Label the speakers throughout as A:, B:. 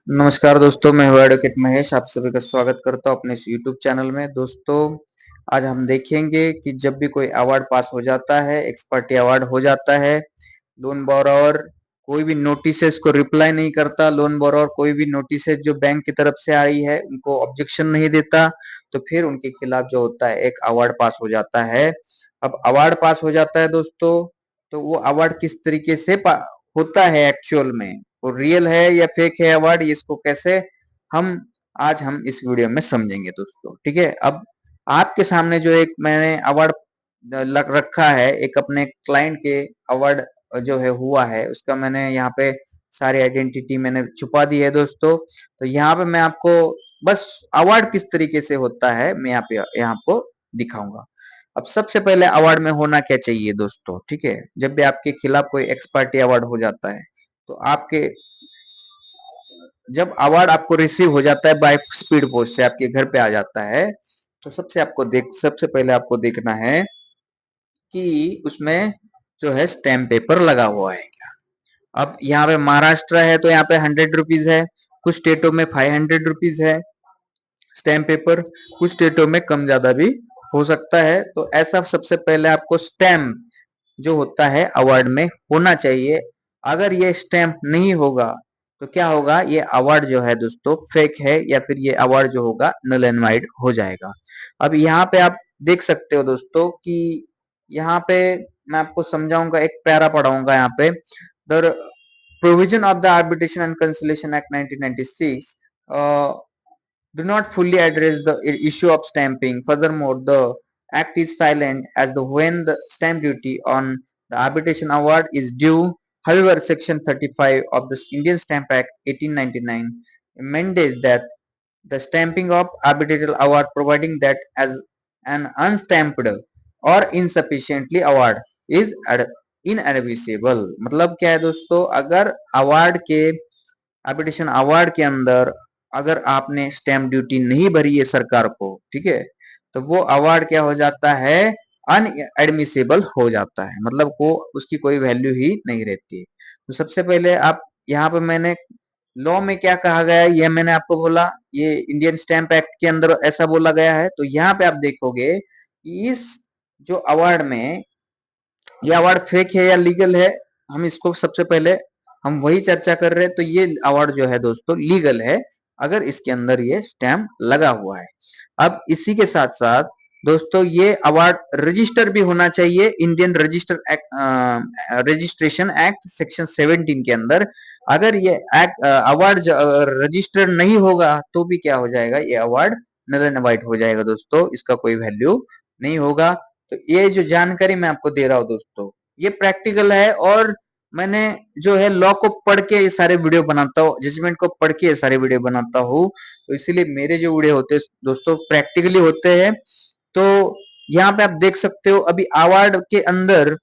A: नमस्कार दोस्तों, मैं हूँ एडवोकेट महेश। आप सभी का स्वागत करता हूँ अपने इस यूट्यूब चैनल में। दोस्तों, आज हम देखेंगे कि जब भी कोई अवार्ड पास हो जाता है, एक्सपर्टी अवार्ड हो जाता है, लोन बोरोवर कोई भी नोटिसेस को रिप्लाई नहीं करता, लोन बोरोवर कोई भी नोटिसेस जो बैंक की तरफ से आई है उनको ऑब्जेक्शन नहीं देता, तो फिर उनके खिलाफ जो होता है एक अवार्ड पास हो जाता है। अब अवार्ड पास हो जाता है दोस्तों, तो वो अवार्ड किस तरीके से होता है एक्चुअल में, वो रियल है या फेक है अवार्ड, इसको कैसे हम आज हम इस वीडियो में समझेंगे दोस्तों। ठीक है, अब आपके सामने जो एक मैंने अवार्ड रखा है, एक अपने क्लाइंट के अवार्ड जो है हुआ है, उसका मैंने यहाँ पे सारी आइडेंटिटी मैंने छुपा दी है दोस्तों। तो यहाँ पे मैं आपको बस अवार्ड किस तरीके से होता है मैं यहाँ आपको दिखाऊंगा। अब सबसे पहले अवार्ड में होना क्या चाहिए दोस्तों। ठीक है, जब भी आपके खिलाफ कोई एक्सपर्टी अवार्ड हो जाता है, तो आपके जब अवार्ड आपको रिसीव हो जाता है बाय स्पीड पोस्ट से आपके घर पे आ जाता है, तो सबसे पहले आपको देखना है कि उसमें जो है स्टैम्प पेपर लगा हुआ है क्या। अब यहाँ पे महाराष्ट्र है तो यहाँ पे 100 रुपीज है, कुछ स्टेटों में 500 रुपीज है स्टैम्प पेपर, कुछ स्टेटों में कम ज्यादा भी हो सकता है। तो ऐसा सबसे पहले आपको स्टैम्प जो होता है अवार्ड में होना चाहिए। अगर ये स्टैम्प नहीं होगा तो क्या होगा, ये अवार्ड जो है दोस्तों फेक है, या फिर ये अवार्ड जो होगा नल एंड वाइड हो जाएगा। अब यहाँ पे आप देख सकते हो दोस्तों कि यहाँ पे मैं आपको समझाऊंगा, एक पैरा पढ़ाऊंगा यहाँ पे। The provision of the arbitration and consolidation act 1996 do not fully address the issue of stamping. Furthermore, the Act is silent as to when the stamp duty on the arbitration award is due. However, Section 35 of the Indian Stamp Act 1899 mandates that the stamping of arbitral award, providing that as an unstamped or insufficiently award is inadmissible। मतलब क्या है दोस्तों, अगर award के arbitration award के अंदर अगर आपने स्टैम्प ड्यूटी नहीं भरी है सरकार को, ठीक है, तो वो अवार्ड क्या हो जाता है, अनएडमिसेबल हो जाता है, मतलब को उसकी कोई वैल्यू ही नहीं रहती है। तो सबसे पहले आप यहाँ पे मैंने लॉ में क्या कहा गया है ये मैंने आपको बोला, ये इंडियन स्टैम्प एक्ट के अंदर ऐसा बोला गया है। तो यहाँ पे आप देखोगे कि इस जो अवार्ड में ये अवार्ड फेक है या लीगल है, हम इसको सबसे पहले हम वही चर्चा कर रहे हैं। तो ये अवार्ड जो है दोस्तों लीगल है, अगर इसके अंदर ये स्टैम्प लगा हुआ है। अब इसी के साथ साथ दोस्तों ये अवार्ड रजिस्टर भी होना चाहिए Indian register act, registration act section 17 के अंदर। अगर ये एक्ट अवार्ड रजिस्टर नहीं होगा तो भी क्या हो जाएगा, ये अवार्ड नल एंड वाइड हो जाएगा दोस्तों, इसका कोई वैल्यू नहीं होगा। तो ये जो जानकारी मैं आपको दे रहा हूँ दोस्तों, ये प्रैक्टिकल है, और मैंने जो है लॉ को पढ़ के ये सारे वीडियो बनाता हूँ, जजमेंट को पढ़ के ये सारे वीडियो बनाता हूँ। तो इसीलिए मेरे जो वीडियो होते हैं दोस्तों प्रैक्टिकली होते हैं। तो यहाँ पे आप देख सकते हो अभी अवार्ड के अंदर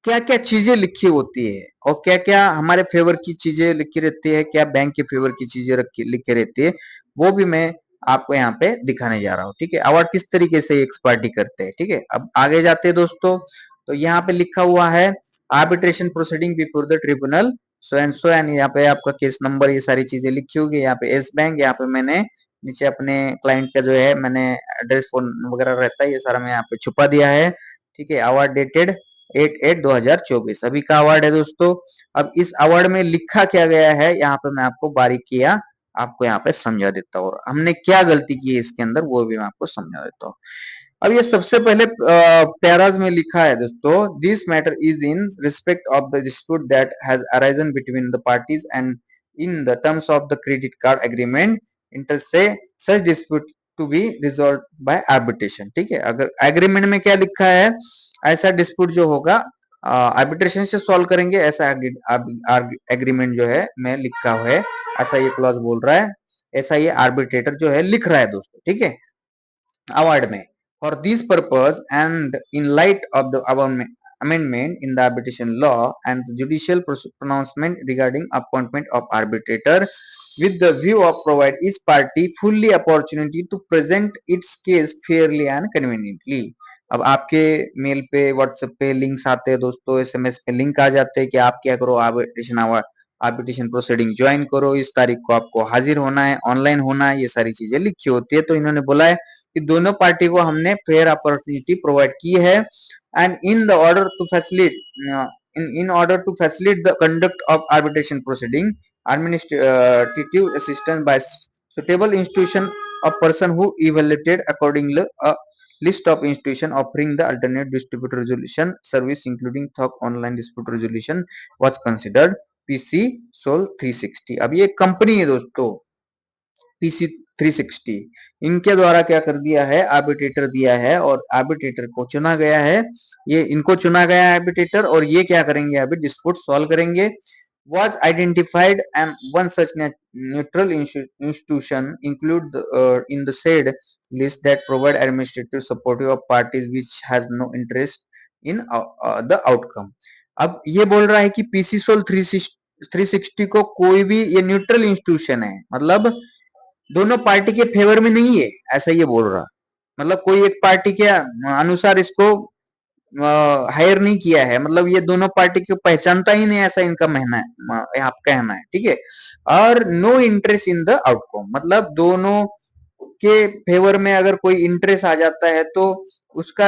A: क्या क्या चीजें लिखी होती है, और क्या क्या हमारे फेवर की चीजें लिखी रहती है, क्या बैंक के फेवर की चीजें लिखी रहती है, वो भी मैं आपको यहाँ पे दिखाने जा रहा हूँ। ठीक है, अवार्ड किस तरीके से एक्सपर्टी करते हैं। ठीक है, अब आगे जाते हैं दोस्तों। तो यहाँ पे लिखा हुआ है arbitration proceeding before the tribunal so and यहाँ पे आपका केस नंबर, ये सारी चीजें लिखी होगी। यहाँ पे एस बैंक, यहाँ पे मैंने नीचे अपने क्लाइंट का जो है मैंने एड्रेस फोन वगैरह रहता है, ये सारा मैं यहाँ पे छुपा दिया है। ठीक है, अवार्ड डेटेड 8/8/2024 अभी का अवार्ड है दोस्तों। अब इस अवार्ड में लिखा क्या गया है, यहाँ पे मैं आपको बारीकियां आपको यहाँ पे समझा देता हूँ, और हमने क्या गलती की है इसके अंदर वो भी मैं आपको समझा देता हूँ। अब ये सबसे पहले पैराज में लिखा है दोस्तों, this matter is in respect of the dispute that has arisen between the parties and in the terms of the credit card agreement inter se such dispute to be resolved by arbitration. ठीक है, अगर agreement में क्या लिखा है, ऐसा dispute जो होगा आर्बिट्रेशन से सॉल्व करेंगे, ऐसा एग्रीमेंट जो है में लिखा हुआ है, ऐसा ये क्लॉज बोल रहा है, ऐसा ये आर्बिट्रेटर जो है लिख रहा है दोस्तों। ठीक है, अवार्ड में for this purpose and in light of the amendment in the arbitration law and the judicial pronouncement regarding appointment of arbitrator with the view of provide each party fully opportunity to present its case fairly and conveniently। अब आपके mail पे WhatsApp पे links आते हैं दोस्तों, SMS पे link आ जाते हैं कि आप क्या करो, आर्बिट्रेशन आर्बिट्रेशन प्रोसीडिंग ज्वाइन करो, इस तारीख को आपको हाजिर होना है, ऑनलाइन होना है, ये सारी चीजें लिखी होती है। तो इन्होंने बोला है कि दोनों पार्टी को हमने फेयर अपॉर्चुनिटी प्रोवाइड की है and in the order to facilitate in order to facilitate the conduct of arbitration proceeding, administrative assistance by suitable institution of person who evaluated accordingly a list of institution offering the alternate dispute resolution service including thok online dispute resolution was considered। PC सोल 360। अब ये company है दोस्तों PC 360, इनके द्वारा क्या कर दिया है, आर्बिट्रेटर दिया है और आर्बिट्रेटर को चुना गया है। ये इनको चुना गया है आर्बिट्रेटर, और ये क्या करेंगे, अभी डिस्प्यूट सॉल्व करेंगे। was identified and one such neutral institution include in the said list that provide administrative support of parties which has no interest in the outcome। अब ये बोल रहा है कि पीसी सोल 360 को कोई भी, ये न्यूट्रल इंस्टीट्यूशन है, मतलब दोनों पार्टी के फेवर में नहीं है, ऐसा ये बोल रहा। मतलब कोई एक पार्टी के अनुसार इसको हायर नहीं किया है, मतलब ये दोनों पार्टी को पहचानता ही नहीं, ऐसा इनका कहना है, आप कहना है, ठीक है। और no interest in the outcome, मतलब दोनों के फेवर में अगर कोई इंटरेस्ट आ जाता है तो उसका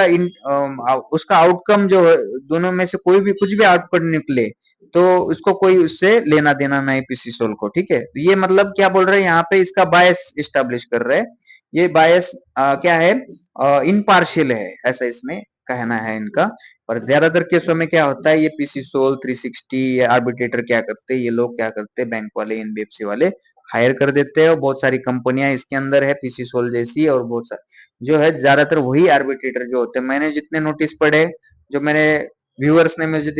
A: आउटकम जो है, दोनों में से कोई भी कुछ भी आउटपुट निकले तो उसको कोई उससे लेना देना नहीं पीसी सोल को, ठीक है। तो ये मतलब क्या बोल रहे हैं यहाँ पे, इसका बायस इस्टेब्लिश कर रहे हैं। ये बायस क्या है, इनपार्शियल है, ऐसा इसमें कहना है इनका। पर ज्यादातर केसों में क्या होता है, ये पीसी सोल 360 या आर्बिट्रेटर क्या करते हैं, ये लोग क्या करते हैं, बैंक वाले एनबीएफसी वाले हायर कर देते हैं, और बहुत सारी कंपनियां इसके अंदर है पीसी सोल जैसी, और बहुत सारी जो है ज्यादातर वही आर्बिट्रेटर जो होते हैं। मैंने जितने नोटिस पढ़े, जो मेरे व्यूअर्स ने मुझे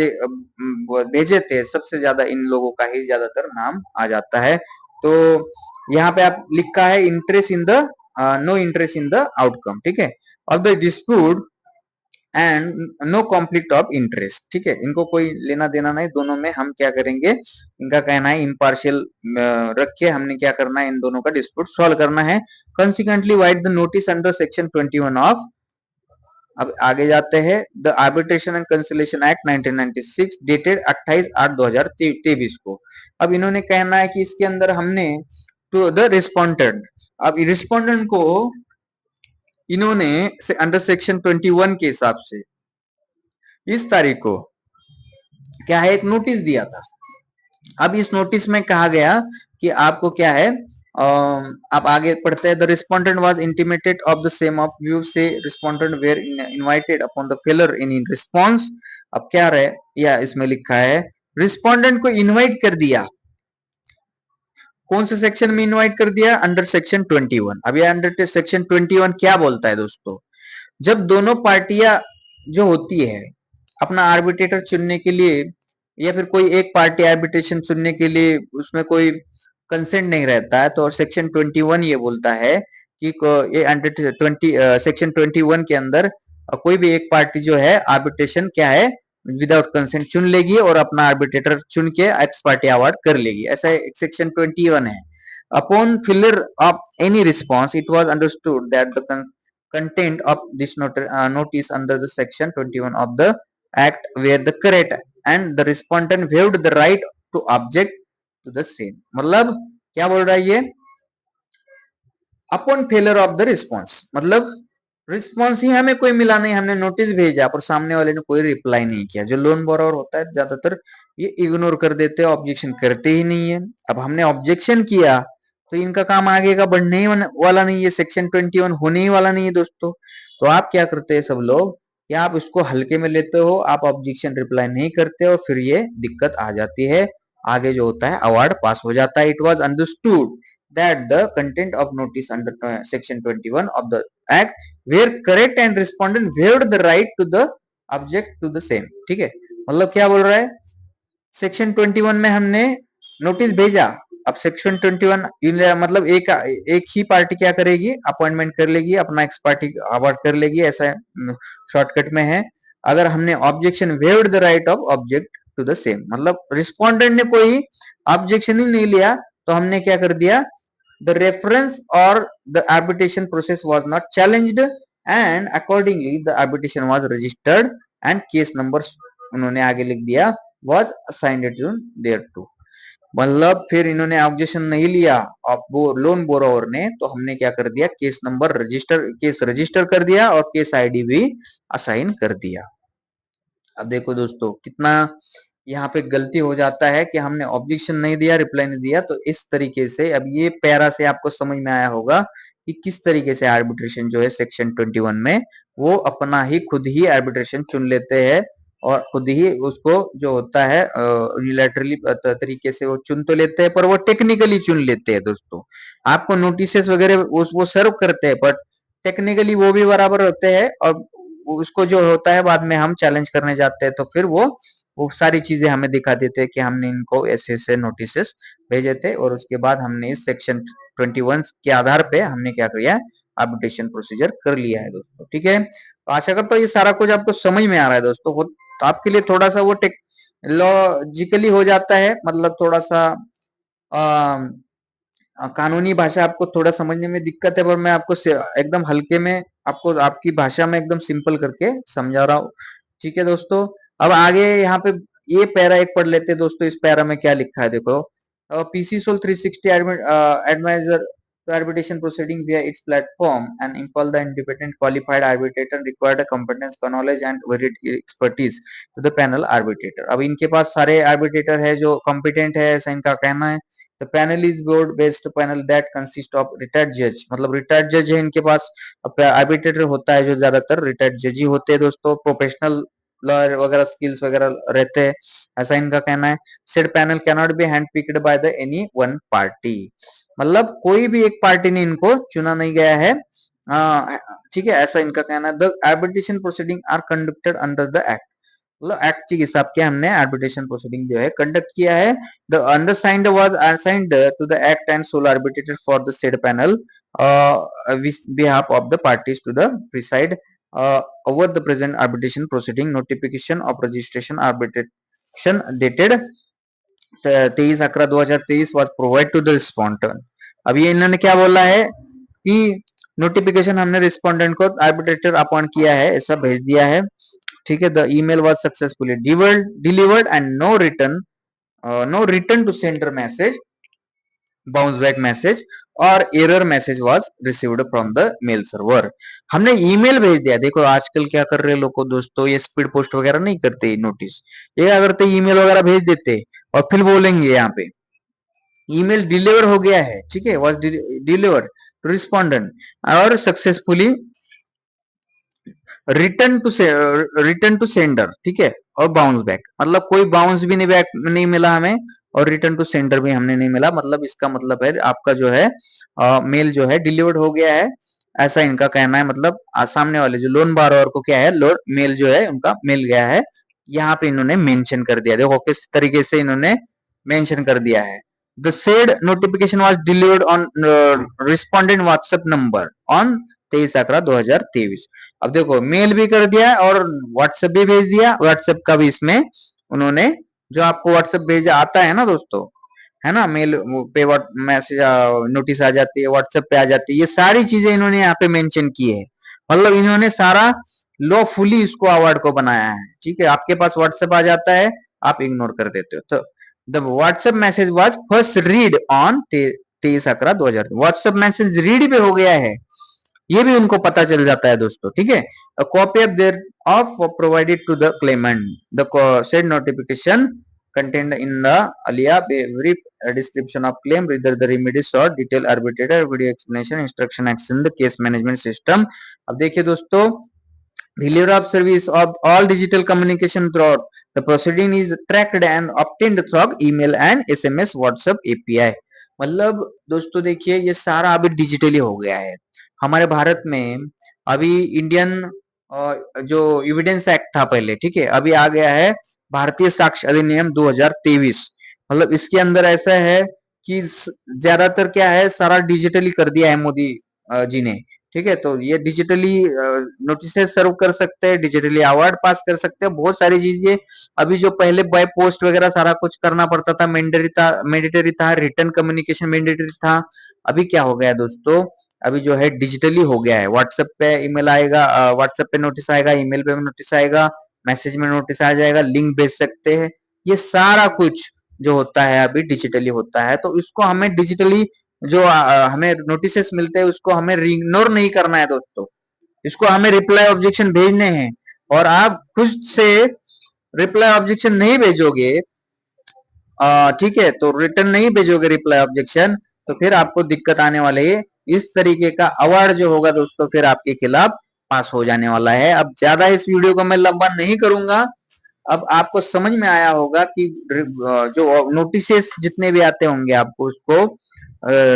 A: भेजे थे, सबसे ज्यादा इन लोगों का ही ज्यादातर नाम आ जाता है। तो यहाँ पे आप लिखा है interest in the no interest in the outcome, ठीक है, of the dispute and no conflict of interest, ठीक है। इनको कोई लेना देना नहीं, दोनों में हम क्या करेंगे, इनका कहना है इम्पार्शियल रख के हमने क्या करना है, इन दोनों का डिस्प्यूट सॉल्व करना है। Consequently white the notice under section 21 of, अब आगे जाते हैं, the arbitration and conciliation act 1996 dated 28/8/2023 को। अब इन्होंने कहना है कि इसके अंदर हमने टू द रिस्पोंडेंट, अब रिस्पोंडेंट को इन्होंने अंडर सेक्शन 21 के हिसाब से इस तारीख को क्या है, एक नोटिस दिया था। अब इस नोटिस में कहा गया कि आपको क्या है, आप आगे पढ़ते हैं, the respondent was intimated of the same of view से respondent were invited upon the failure in response. अब क्या रहे, या इसमें लिखा है रिस्पोंडेंट को इनवाइट कर दिया, कौन से सेक्शन में इनवाइट कर दिया, अंडर सेक्शन 21। अब ये अंडर सेक्शन 21 क्या बोलता है दोस्तों, जब दोनों पार्टियां जो होती है अपना आर्बिट्रेटर चुनने के लिए, या फिर कोई एक पार्टी आर्बिट्रेशन चुनने के लिए उसमें कोई कंसेंट नहीं रहता है, तो सेक्शन 21 ये बोलता है कि ये अंडर 20 सेक्शन 21 के अंदर कोई भी एक पार्टी जो है आर्बिट्रेशन क्या है, विदाउट कंसेंट चुन लेगी और अपना आर्बिट्रेटर चुन के एक्स पार्टी अवार्ड कर लेगी, ऐसा सेक्शन 21 है। Upon filler of any response it was understood that the content of this notice under the section 21 of the act where the correct and the respondent waived the right to object to the same। मतलब क्या बोल रहा है ये, upon failure of the response, मतलब response ही हमें कोई मिला नहीं, हमने नोटिस भेजा पर सामने वाले ने कोई रिप्लाई नहीं किया। जो लोन बोरोवर होता है ज्यादातर ये इग्नोर कर देते हैं, ऑब्जेक्शन करते ही नहीं है। अब हमने ऑब्जेक्शन किया तो इनका काम आगे का बढ़ने ही वाला नहीं है, सेक्शन 21 होने ही वाला नहीं है दोस्तों। तो आप क्या करते हैं सब लोग, कि आप इसको हल्के में लेते हो, आप ऑब्जेक्शन रिप्लाई नहीं करते हो, फिर ये दिक्कत आ जाती है। आगे जो होता है अवार्ड पास हो जाता है। It was understood that the content of notice under section 21 of the act were correct and respondent waived the right to the object to the same, ठीक है। मतलब क्या बोल रहा है, सेक्शन 21 में हमने नोटिस भेजा, अब सेक्शन 21 मतलब एक ही पार्टी क्या करेगी, अपॉइंटमेंट कर लेगी, अपना एक्स पार्टी अवार्ड कर लेगी, ऐसा शॉर्टकट में है। अगर हमने objection waived the right of object to the same, मतलब रिस्पोंडेंट ने कोई ऑब्जेक्शन ही नहीं लिया तो हमने क्या कर दिया, the reference or the arbitration process was not challenged and accordingly the arbitration was registered and case numbers उन्होंने आगे लिख दिया was assigned to thereto। मतलब फिर इन्होंने ऑब्जेक्शन नहीं लिया अब वो लोन बोरोवर ने, तो हमने क्या कर दिया, केस रजिस्टर कर दिया और केस आईडी भी असाइन कर दिया। अब देखो दोस्तों कितना यहाँ पे गलती हो जाता है कि हमने ऑब्जेक्शन नहीं दिया, रिप्लाई नहीं दिया। तो इस तरीके से अब ये पैरा से आपको समझ में आया होगा कि किस तरीके से आर्बिट्रेशन जो है सेक्शन 21 में वो अपना ही खुद ही आर्बिट्रेशन चुन लेते हैं और खुद ही उसको जो होता है यूनिलैटरली तरीके से वो चुन तो लेते हैं, पर वो टेक्निकली चुन लेते हैं दोस्तों। आपको नोटिसेस वगैरह वो सर्व करते हैं, बट टेक्निकली वो भी बराबर होते हैं और उसको जो होता है बाद में हम चैलेंज करने जाते हैं तो फिर वो सारी चीजें हमें दिखा देते हैं कि हमने इनको ऐसे ऐसे नोटिस भेजे थे और उसके बाद हमने इस सेक्शन 21 के आधार पे हमने क्या किया, आर्बिट्रेशन प्रोसीजर कर लिया है दोस्तों। ठीक है, तो आशा करता हूँ ये सारा कुछ आपको समझ में आ रहा है दोस्तों। तो आपके लिए थोड़ा सा वो टेक लॉजिकली हो जाता है, मतलब थोड़ा सा कानूनी भाषा आपको थोड़ा समझने में दिक्कत है, पर मैं आपको एकदम हल्के में आपको आपकी भाषा में एकदम सिंपल करके समझा रहा हूँ। ठीक है दोस्तों, अब आगे यहाँ पे ये पैरा एक पढ़ लेते हैं दोस्तों। इस पैरा में क्या लिखा है देखो, PC Sol 360 advisor to arbitration proceeding via its platform and impel the independent qualified arbitrator required competence, knowledge and varied expertise to the panel arbitrator। अब इनके पास सारे आर्बिट्रेटर है जो कॉम्पिटेंट है, ऐसा इनका कहना है। The panel is board based panel that consists of retired judge, मतलब रिटायर्ड जज है इनके पास। आर्बिट्रेटर होता है जो ज्यादातर रिटायर्ड जज ही होते हैं दोस्तों, प्रोफेशनल लॉयर वगैरह स्किल्स वगैरह रहते हैं, ऐसा इनका कहना है। Said panel cannot be hand picked by the any one party, मतलब कोई भी एक पार्टी ने इनको चुना नहीं गया है। ठीक है, ऐसा इनका कहना है। The arbitration proceeding are conducted under the act, मतलब एक्ट के हिसाब के हमने आर्बिट्रेशन प्रोसीडिंग जो है कंडक्ट किया है। The undersigned was assigned to the act and sole arbitrated for the said panel with behalf of the parties to the preside over the present arbitration proceeding। notification of registration arbitration dated 23/11/2023 was provided to the respondent। अब ये इन्होंने क्या बोला है कि notification हमने respondent को arbitrator appoint किया है, ऐसा भेज दिया है। ठीक है, the email was successfully delivered and no return to sender message, bounce back message और error message was received from the mail server. हमने ईमेल भेज दिया। देखो आजकल क्या कर रहे लोग दोस्तों, ये स्पीड पोस्ट वगैरह नहीं करते नोटिस, ये क्या करते ईमेल वगैरह भेज देते और फिर बोलेंगे यहाँ पे ईमेल डिलीवर हो गया है। ठीक है, वाज डिलीवर टू रिस्पोंडेंट और सक्सेसफुली रिटर्न टू सेंडर। ठीक है, और बाउंस बैक, मतलब कोई बाउंस भी नहीं बैक नहीं मिला हमें और रिटर्न टू सेंडर भी हमने नहीं मिला। मतलब इसका मतलब है आपका जो है मेल जो है डिलीवर्ड हो गया है, ऐसा इनका कहना है। मतलब सामने वाले जो लोन बारोवर को क्या है, मेल जो है उनका मिल गया है। यहाँ पे इन्होंने मेंशन कर दिया, देखो किस तरीके से इन्होंने मेंशन कर दिया है। The said notification was delivered on respondent WhatsApp number on 23/11/2023। अब देखो मेल भी कर दिया और व्हाट्सएप भी भेज दिया। व्हाट्सएप का भी इसमें उन्होंने, जो आपको व्हाट्सएप भेजा आता है ना दोस्तों, है ना, मेल पे मैसेज नोटिस आ जाती है, व्हाट्सएप पे आ जाती है, ये सारी चीजें इन्होंने यहाँ पे मेंशन की है। मतलब इन्होंने सारा लॉफुली इसको अवार्ड को बनाया है। ठीक है, आपके पास व्हाट्सएप आ जाता है, आप इग्नोर कर देते हो। तो the WhatsApp message was first read on 23/11/2000। WhatsApp message read पे हो गया है, ये भी उनको पता चल जाता है दोस्तों। ठीक है, a copy of their of provided to the claimant, the said notification contained in the alia brief description of claim, whether the remedies or detailed arbitrator video explanation instruction action the case management system। अब देखिए दोस्तों, delivery of service of all digital communication throughout the proceeding is tracked and obtained through email and SMS WhatsApp API। मतलब दोस्तों देखिए ये सारा अभी digitally हो गया है हमारे भारत में। अभी इंडियन जो एविडेंस एक्ट था पहले, ठीक है, अभी आ गया है भारतीय साक्ष्य अधिनियम 2023। मतलब इसके अंदर ऐसा है कि ज्यादातर क्या है, सारा डिजिटली कर दिया है मोदी जी ने। ठीक है, तो ये डिजिटली नोटिस सर्व कर सकते हैं, डिजिटली अवार्ड पास कर सकते हैं, बहुत सारी चीजें। अभी जो पहले बाय पोस्ट वगैरह सारा कुछ करना पड़ता था, मैंडेटरी था, रिटर्न कम्युनिकेशन मैंडेटरी था। अभी क्या हो गया दोस्तों, अभी जो है डिजिटली हो गया है। व्हाट्सएप पे ईमेल आएगा, व्हाट्सएप पे नोटिस आएगा, ईमेल पे नोटिस आएगा, मैसेज में नोटिस आ जाएगा, लिंक भेज सकते हैं, ये सारा कुछ जो होता है अभी डिजिटली होता है, तो इसको हमें डिजिटली जो हमें नोटिसेस मिलते हैं उसको हमें इग्नोर नहीं करना है दोस्तों, इसको हमें रिप्लाई ऑब्जेक्शन भेजने हैं। और आप खुद से रिप्लाई ऑब्जेक्शन नहीं भेजोगे, ठीक है, तो रिटर्न नहीं भेजोगे रिप्लाई ऑब्जेक्शन, तो फिर आपको दिक्कत आने वाली है। इस तरीके का अवार्ड जो होगा दोस्तों फिर आपके खिलाफ पास हो जाने वाला है। अब ज्यादा इस वीडियो को मैं लंबा नहीं करूंगा। अब आपको समझ में आया होगा कि जो नोटिसेस जितने भी आते होंगे आपको उसको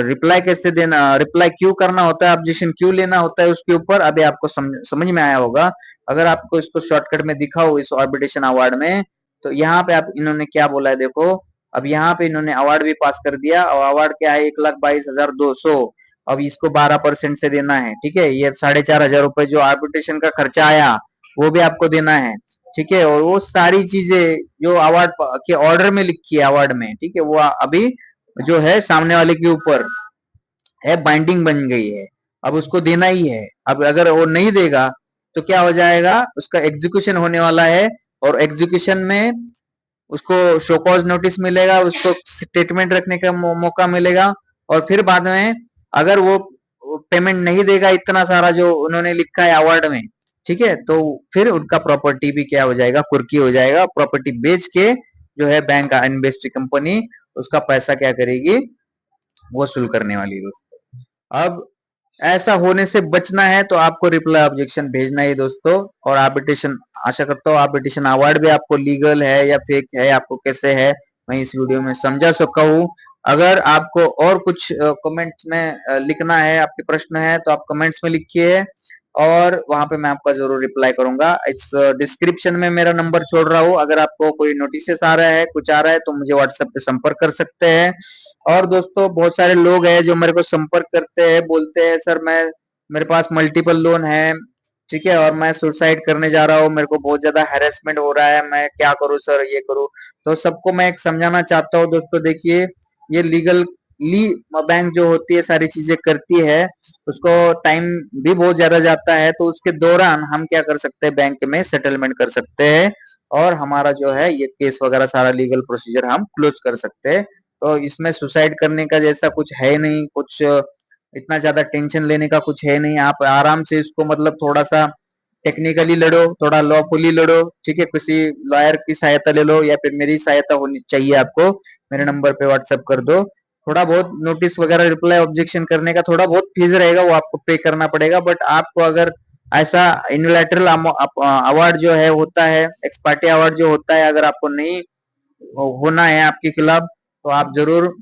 A: रिप्लाई कैसे देना, रिप्लाई क्यों करना होता है, ऑब्जेक्शन क्यों लेना होता है उसके ऊपर अभी आपको समझ में आया होगा। अगर आपको इसको शॉर्टकट में दिखाओ इस आर्बिट्रेशन अवार्ड में, तो यहाँ पे आप इन्होंने क्या बोला है देखो। अब यहाँ पे इन्होंने अवार्ड भी पास कर दिया, और अवार्ड क्या है 1,22,200। अब इसको 12% से देना है, ठीक है। ये 4,500 रुपए जो आर्बिट्रेशन का खर्चा आया वो भी आपको देना है, ठीक है। और वो सारी चीजें जो अवार्ड के ऑर्डर में लिखी है अवार्ड में, ठीक है, वो अभी जो है सामने वाले के ऊपर है, बाइंडिंग बन गई है, अब उसको देना ही है। अब अगर वो नहीं देगा तो क्या हो जाएगा, उसका एग्जीक्यूशन होने वाला है, और एग्जीक्यूशन में उसको शो कॉज नोटिस मिलेगा, उसको स्टेटमेंट रखने का मौका मिलेगा। और फिर बाद में अगर वो पेमेंट नहीं देगा इतना सारा जो उन्होंने लिखा है अवार्ड में, ठीक है, तो फिर उनका प्रॉपर्टी भी क्या हो जाएगा, कुर्की हो जाएगा। प्रॉपर्टी बेच के जो है बैंक इन्वेस्टमेंट कंपनी उसका पैसा क्या करेगी, वसूल करने वाली है। अब ऐसा होने से बचना है तो आपको रिप्लाई ऑब्जेक्शन भेजना है दोस्तों। और आर्बिट्रेशन, आशा करता हूँ आर्बिट्रेशन अवार्ड भी आपको लीगल है या फेक है, आपको कैसे है मैं इस वीडियो में समझा सका हूँ। अगर आपको और कुछ कमेंट्स में लिखना है, आपके प्रश्न है तो आप कमेंट्स में लिखिए, और वहां पे मैं आपका जरूर रिप्लाई करूंगा। इस डिस्क्रिप्शन में मेरा नंबर छोड़ रहा हूँ, अगर आपको कोई नोटिस आ रहा है, कुछ आ रहा है, तो मुझे व्हाट्सएप पे संपर्क कर सकते हैं। और दोस्तों बहुत सारे लोग हैं जो मेरे को संपर्क करते हैं, बोलते हैं सर मैं, मेरे पास मल्टीपल लोन है, ठीक है, और मैं सुसाइड करने जा रहा हूँ, मेरे को बहुत ज्यादा हैरेसमेंट हो रहा है, मैं क्या करूँ सर, ये करूँ। तो सबको मैं एक समझाना चाहता हूँ दोस्तों, देखिए ये लीगली बैंक जो होती है सारी चीजें करती है, उसको टाइम भी बहुत ज्यादा जाता है, तो उसके दौरान हम क्या कर सकते हैं, बैंक में सेटलमेंट कर सकते हैं, और हमारा जो है ये केस वगैरह सारा लीगल प्रोसीजर हम क्लोज कर सकते हैं। तो इसमें सुसाइड करने का जैसा कुछ है नहीं, कुछ इतना ज्यादा टेंशन लेने का कुछ है नहीं। आप आराम से इसको मतलब थोड़ा सा टेक्निकली लड़ो, थोड़ा लॉफुली लड़ो, ठीक है, किसी लॉयर की सहायता ले लो, या फिर मेरी सहायता होनी चाहिए आपको, मेरे नंबर पे व्हाट्सएप कर दो। थोड़ा बहुत नोटिस वगैरह रिप्लाई ऑब्जेक्शन करने का थोड़ा बहुत फीस रहेगा, वो आपको पे करना पड़ेगा। बट आपको अगर ऐसा यूनिलैटरल अवार्ड जो है होता है, एक्स पार्टी अवार्ड जो होता है, अगर आपको नहीं होना है आपके खिलाफ, तो आप जरूर,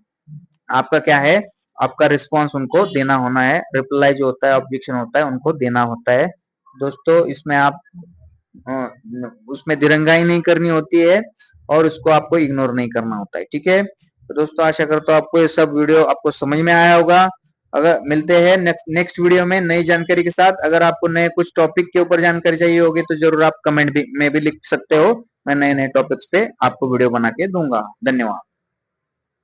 A: आपका क्या है, आपका रिस्पांस उनको देना होना है, रिप्लाई जो होता है ऑब्जेक्शन होता है उनको देना होता है दोस्तों। इसमें आप उसमें दिरंगाई नहीं करनी होती है, और उसको आपको इग्नोर नहीं करना होता है, ठीक है। तो दोस्तों आशा करता हूँ आपको ये सब वीडियो आपको समझ में आया होगा। अगर मिलते हैं नेक्स्ट वीडियो में नई जानकारी के साथ। अगर आपको नए कुछ टॉपिक के ऊपर जानकारी चाहिए होगी तो जरूर आप कमेंट भी में भी लिख सकते हो, मैं नए नए टॉपिक्स पे आपको वीडियो बना के दूंगा। धन्यवाद।